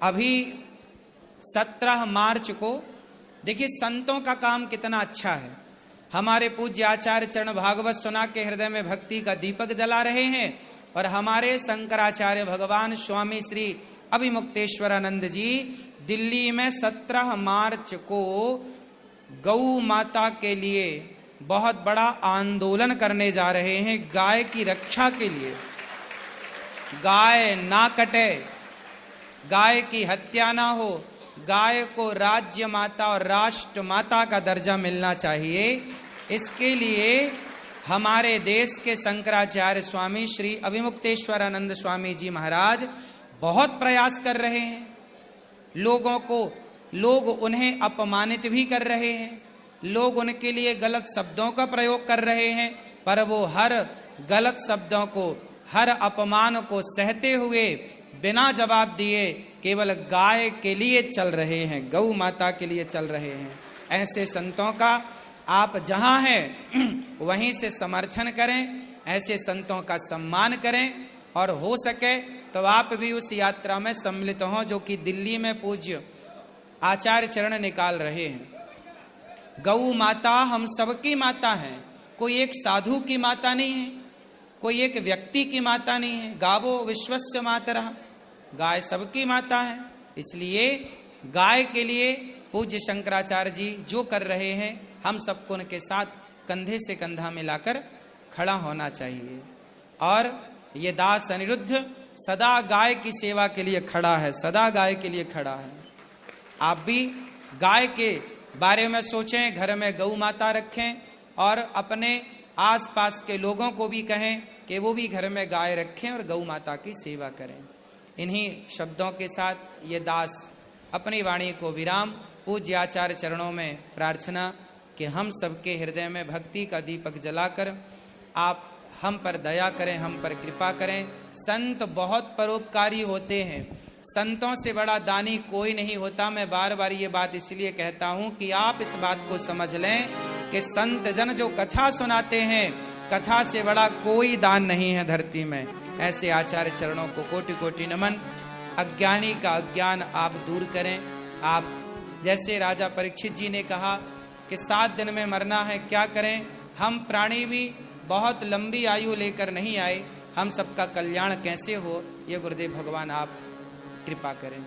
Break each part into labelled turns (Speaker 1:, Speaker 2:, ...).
Speaker 1: अभी 17 मार्च को देखिए संतों का काम कितना अच्छा है। हमारे पूज्य आचार्य चरण भागवत सुना के हृदय में भक्ति का दीपक जला रहे हैं और हमारे शंकराचार्य भगवान स्वामी श्री अभिमुक्तेश्वरानंद जी दिल्ली में 17 मार्च को गौ माता के लिए बहुत बड़ा आंदोलन करने जा रहे हैं। गाय की रक्षा के लिए, गाय ना कटे, गाय की हत्या ना हो, गाय को राज्य माता और राष्ट्र माता का दर्जा मिलना चाहिए। इसके लिए हमारे देश के शंकराचार्य स्वामी श्री अभिमुक्तेश्वरानंद स्वामी जी महाराज बहुत प्रयास कर रहे हैं। लोग उन्हें अपमानित भी कर रहे हैं, लोग उनके लिए गलत शब्दों का प्रयोग कर रहे हैं, पर वो हर गलत शब्दों को, हर अपमान को सहते हुए बिना जवाब दिए केवल गाय के लिए चल रहे हैं, गौ माता के लिए चल रहे हैं। ऐसे संतों का आप जहां हैं वहीं से समर्थन करें, ऐसे संतों का सम्मान करें और हो सके तो आप भी उस यात्रा में सम्मिलित हों जो कि दिल्ली में पूज्य आचार्य चरण निकाल रहे हैं। गौ माता हम सबकी माता है, कोई एक साधु की माता नहीं है, कोई एक व्यक्ति की माता नहीं है। गावो विश्वस्य मातरः, गाय सबकी माता है। इसलिए गाय के लिए पूज्य शंकराचार्य जी जो कर रहे हैं हम सबको उनके साथ कंधे से कंधा मिलाकर खड़ा होना चाहिए। और ये दास अनिरुद्ध सदा गाय की सेवा के लिए खड़ा है, सदा गाय के लिए खड़ा है। आप भी गाय के बारे में सोचें, घर में गौ माता रखें और अपने आसपास के लोगों को भी कहें कि वो भी घर में गाय रखें और गौ माता की सेवा करें। इन्हीं शब्दों के साथ ये दास अपनी वाणी को विराम। पूज्य आचार्य चरणों में प्रार्थना कि हम सबके हृदय में भक्ति का दीपक जलाकर आप हम पर दया करें, हम पर कृपा करें। संत बहुत परोपकारी होते हैं, संतों से बड़ा दानी कोई नहीं होता। मैं बार बार ये बात इसलिए कहता हूँ कि आप इस बात को समझ लें कि संत जन जो कथा सुनाते हैं, कथा से बड़ा कोई दान नहीं है धरती में। ऐसे आचार्य चरणों को कोटि कोटि नमन। अज्ञानी का अज्ञान आप दूर करें। आप जैसे राजा परीक्षित जी ने कहा कि 7 दिन में मरना है, क्या करें? हम प्राणी भी बहुत लंबी आयु लेकर नहीं आए, हम सबका कल्याण कैसे हो, ये गुरुदेव भगवान आप कृपा करें।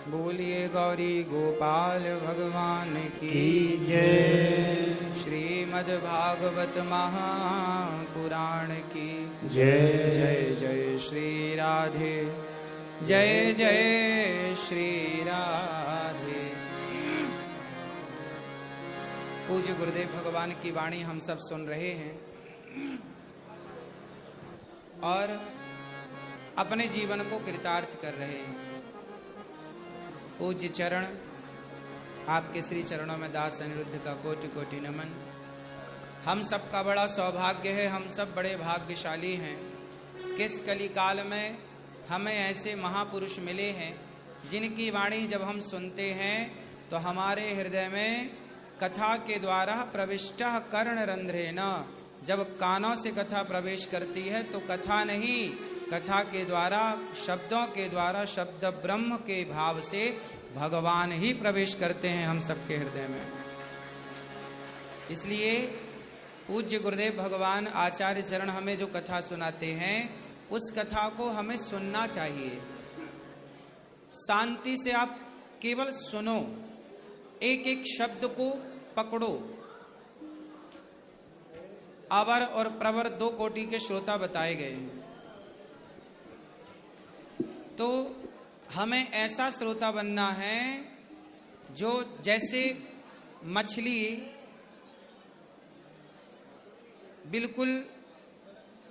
Speaker 1: बोलिए गौरी गोपाल भगवान की जय। श्रीमद् भागवत महापुराण की जय। जय जय श्री राधे, जय जय श्री राधे। पूज्य गुरुदेव भगवान की वाणी हम सब सुन रहे हैं और अपने जीवन को कृतार्थ कर रहे हैं। पूज्य चरण, आपके श्री चरणों में दास अनिरुद्ध का कोटि कोटि नमन। हम सब का बड़ा सौभाग्य है, हम सब बड़े भाग्यशाली हैं। किस कली काल में हमें ऐसे महापुरुष मिले हैं जिनकी वाणी जब हम सुनते हैं तो हमारे हृदय में कथा के द्वारा प्रविष्टः कर्णरंध्रेण, जब कानों से कथा प्रवेश करती है तो कथा नहीं, कथा के द्वारा, शब्दों के द्वारा, शब्द ब्रह्म के भाव से भगवान ही प्रवेश करते हैं हम सबके हृदय में। इसलिए पूज्य गुरुदेव भगवान आचार्य चरण हमें जो कथा सुनाते हैं उस कथा को हमें सुनना चाहिए। शांति से आप केवल सुनो, एक एक शब्द को पकड़ो। अवर और प्रवर 2 कोटि के श्रोता बताए गए हैं, तो हमें ऐसा श्रोता बनना है जो जैसे मछली बिल्कुल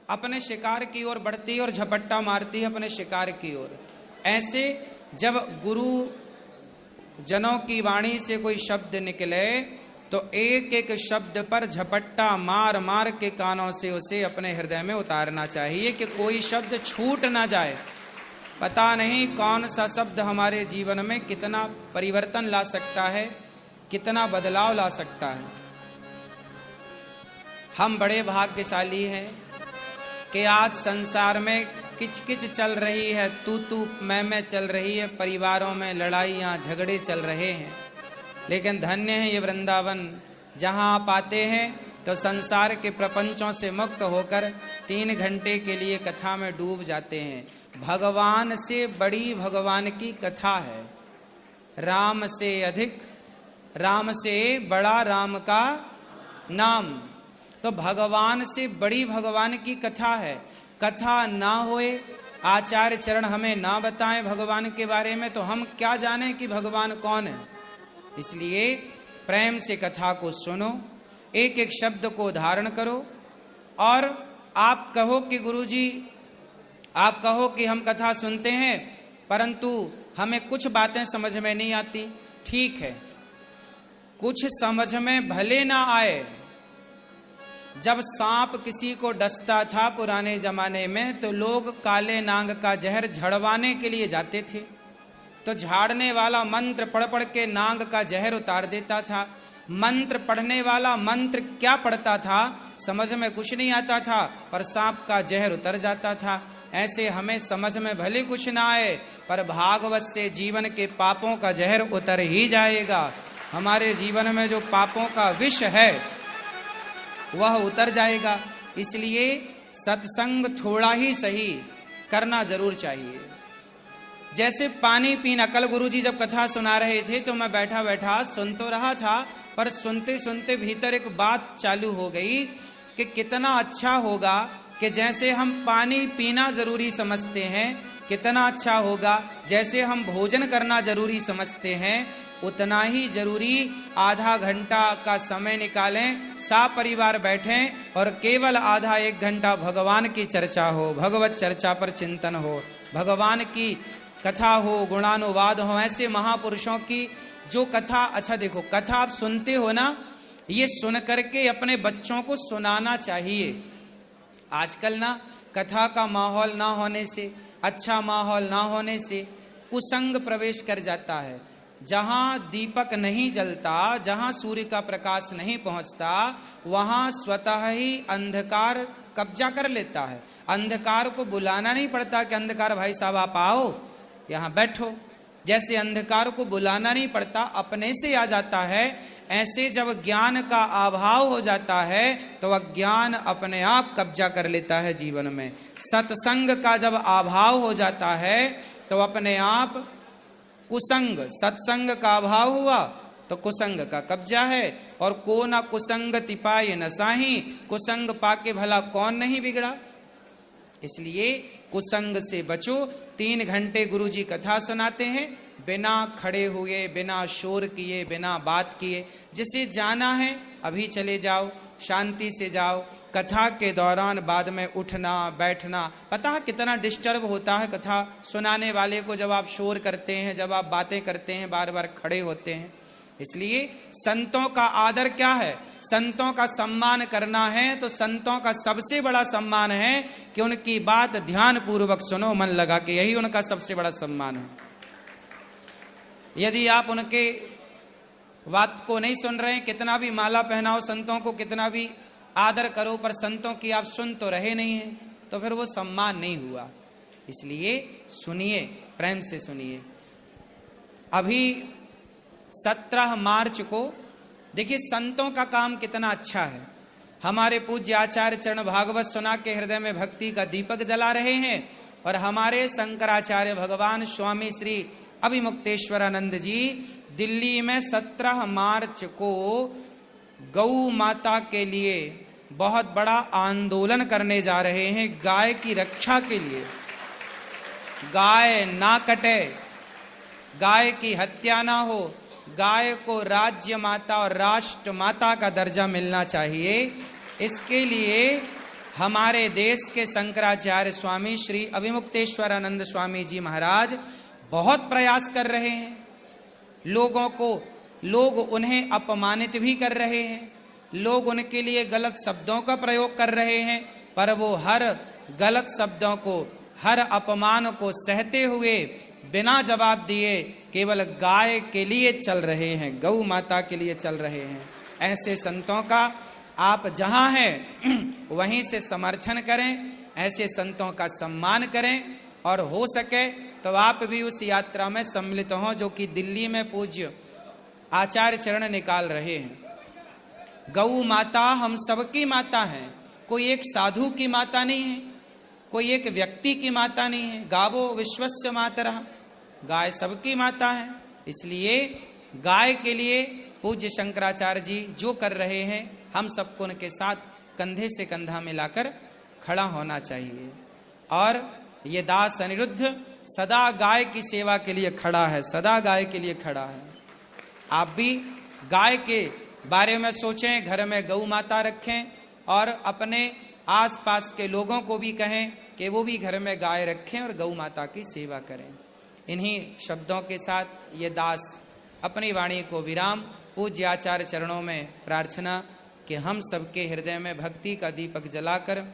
Speaker 1: अपने शिकार की ओर बढ़ती है और झपट्टा मारती है अपने शिकार की ओर, ऐसे जब गुरु जनों की वाणी से कोई शब्द निकले तो एक एक शब्द पर झपट्टा मार मार के कानों से उसे अपने हृदय में उतारना चाहिए कि कोई शब्द छूट ना जाए। पता नहीं कौन सा शब्द हमारे जीवन में कितना परिवर्तन ला सकता है, कितना बदलाव ला सकता है। हम बड़े भाग्यशाली हैं कि आज संसार में किचकिच चल रही है, तू मैं चल रही है, परिवारों में लड़ाइयाँ झगड़े चल रहे हैं। लेकिन धन्य है ये वृंदावन, जहाँ आप आते हैं तो संसार के प्रपंचों से मुक्त होकर 3 घंटे के लिए कथा में डूब जाते हैं। भगवान से बड़ी भगवान की कथा है, राम से अधिक, राम से बड़ा राम का नाम। तो भगवान से बड़ी भगवान की कथा है। कथा ना होए, आचार्य चरण हमें ना बताएं भगवान के बारे में, तो हम क्या जानें कि भगवान कौन है। इसलिए प्रेम से कथा को सुनो, एक एक शब्द को धारण करो। और आप कहो कि गुरुजी, आप कहो कि हम कथा सुनते हैं परंतु हमें कुछ बातें समझ में नहीं आती। ठीक है, कुछ समझ में भले ना आए। जब सांप किसी को डसता था पुराने जमाने में, तो लोग काले नाग का जहर झड़वाने के लिए जाते थे, तो झाड़ने वाला मंत्र पढ़ पढ़ के नाग का जहर उतार देता था। मंत्र पढ़ने वाला मंत्र क्या पढ़ता था समझ में कुछ नहीं आता था, पर सांप का जहर उतर जाता था। ऐसे हमें समझ में भले कुछ ना आए, पर भागवत से जीवन के पापों का जहर उतर ही जाएगा। हमारे जीवन में जो पापों का विष है वह उतर जाएगा। इसलिए सत्संग थोड़ा ही सही करना जरूर चाहिए। जैसे पानी पीना, कल गुरुजी जब कथा सुना रहे थे तो मैं बैठा बैठा सुन तो रहा था, पर सुनते सुनते भीतर एक बात चालू हो गई कि कितना अच्छा होगा कि जैसे हम पानी पीना जरूरी समझते हैं, कितना अच्छा होगा जैसे हम भोजन करना जरूरी समझते हैं, उतना ही जरूरी आधा घंटा का समय निकालें, परिवार बैठें और केवल आधा 1 घंटा भगवान की चर्चा हो, भगवत चर्चा पर चिंतन हो, भगवान की कथा हो, गुणानुवाद हो। ऐसे महापुरुषों की जो कथा, अच्छा देखो कथा आप सुनते हो ना, ये सुन करके अपने बच्चों को सुनाना चाहिए। आजकल ना कथा का माहौल ना होने से, अच्छा माहौल ना होने से कुसंग प्रवेश कर जाता है। जहां दीपक नहीं जलता, जहां सूर्य का प्रकाश नहीं पहुंचता, वहां स्वतः ही अंधकार कब्जा कर लेता है। अंधकार को बुलाना नहीं पड़ता कि अंधकार भाई साहब आप आओ यहाँ बैठो। जैसे अंधकार को बुलाना नहीं पड़ता, अपने से आ जाता है। ऐसे जब ज्ञान का अभाव हो जाता है तो अज्ञान अपने आप कब्जा कर लेता है जीवन में। सत्संग का जब अभाव हो जाता है तो अपने आप कुसंग, सत्संग का अभाव हुआ तो कुसंग का कब्जा है। और को ना कुसंग तिपाए न साही, कुसंग पाके भला कौन नहीं बिगड़ा। इसलिए कुसंग से बचो। 3 घंटे गुरुजी कथा सुनाते हैं, बिना खड़े हुए, बिना शोर किए, बिना बात किए। जिसे जाना है अभी चले जाओ, शांति से जाओ। कथा के दौरान बाद में उठना बैठना, पता है कितना डिस्टर्ब होता है कथा सुनाने वाले को, जब आप शोर करते हैं, जब आप बातें करते हैं, बार बार खड़े होते हैं। इसलिए संतों का आदर क्या है, संतों का सम्मान करना है, तो संतों का सबसे बड़ा सम्मान है कि उनकी बात ध्यान पूर्वक सुनो, मन लगा के, यही उनका सबसे बड़ा सम्मान है। यदि आप उनके बात को नहीं सुन रहे हैं, कितना भी माला पहनाओ संतों को, कितना भी आदर करो, पर संतों की आप सुन तो रहे नहीं हैं, तो फिर वो सम्मान नहीं हुआ। इसलिए सुनिए, प्रेम से सुनिए। अभी 17 मार्च को देखिए संतों का काम कितना अच्छा है। हमारे पूज्य आचार्य चरण भागवत सुना के हृदय में भक्ति का दीपक जला रहे हैं, और हमारे शंकराचार्य भगवान स्वामी श्री अभिमुक्तेश्वरानंद जी दिल्ली में 17 मार्च को गौ माता के लिए बहुत बड़ा आंदोलन करने जा रहे हैं, गाय की रक्षा के लिए। गाय ना कटे, गाय की हत्या ना हो, गाय को राज्य माता और राष्ट्र माता का दर्जा मिलना चाहिए। इसके लिए हमारे देश के शंकराचार्य स्वामी श्री अभिमुक्तेश्वरानंद स्वामी जी महाराज बहुत प्रयास कर रहे हैं। लोग उन्हें अपमानित भी कर रहे हैं, लोग उनके लिए गलत शब्दों का प्रयोग कर रहे हैं, पर वो हर गलत शब्दों को, हर अपमान को सहते हुए बिना जवाब दिए केवल गाय के लिए चल रहे हैं, गौ माता के लिए चल रहे हैं। ऐसे संतों का आप जहां हैं वहीं से समर्थन करें, ऐसे संतों का सम्मान करें, और हो सके तो आप भी उस यात्रा में सम्मिलित हों जो कि दिल्ली में पूज्य आचार्य चरण निकाल रहे हैं। गौ माता हम सबकी माता है, कोई एक साधु की माता नहीं है, कोई एक व्यक्ति की माता नहीं है। गावो विश्वस्य मातरः, गाय सबकी माता है। इसलिए गाय के लिए पूज्य शंकराचार्य जी जो कर रहे हैं, हम सबको उनके साथ कंधे से कंधा मिलाकर खड़ा होना चाहिए। और ये दास अनिरुद्ध सदा गाय की सेवा के लिए खड़ा है, सदा गाय के लिए खड़ा है। आप भी गाय के बारे में सोचें, घर में गौ माता रखें, और अपने आसपास के लोगों को भी कहें कि वो भी घर में गाय रखें और गौ माता की सेवा करें। इन्हीं शब्दों के साथ ये दास अपनी वाणी को विराम। पूज्य आचार्य चरणों में प्रार्थना कि हम सबके हृदय में भक्ति का दीपक जलाकर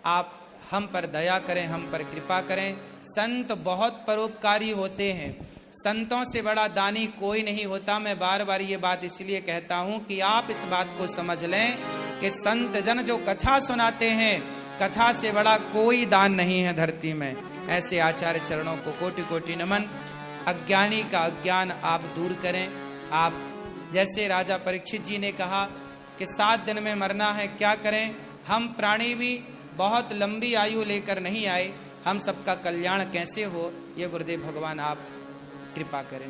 Speaker 1: आप हम पर दया करें, हम पर कृपा करें। संत बहुत परोपकारी होते हैं, संतों से बड़ा दानी कोई नहीं होता। मैं बार बार ये बात इसलिए कहता हूँ कि आप इस बात को समझ लें कि संत जन जो कथा सुनाते हैं, कथा से बड़ा कोई दान नहीं है धरती में। ऐसे आचार्य चरणों को कोटि कोटि नमन। अज्ञानी का अज्ञान आप दूर करें। आप जैसे राजा परीक्षित जी ने कहा कि 7 दिन में मरना है, क्या करें? हम प्राणी भी बहुत लंबी आयु लेकर नहीं आए, हम सबका कल्याण कैसे हो, ये गुरुदेव भगवान आप कृपा करें।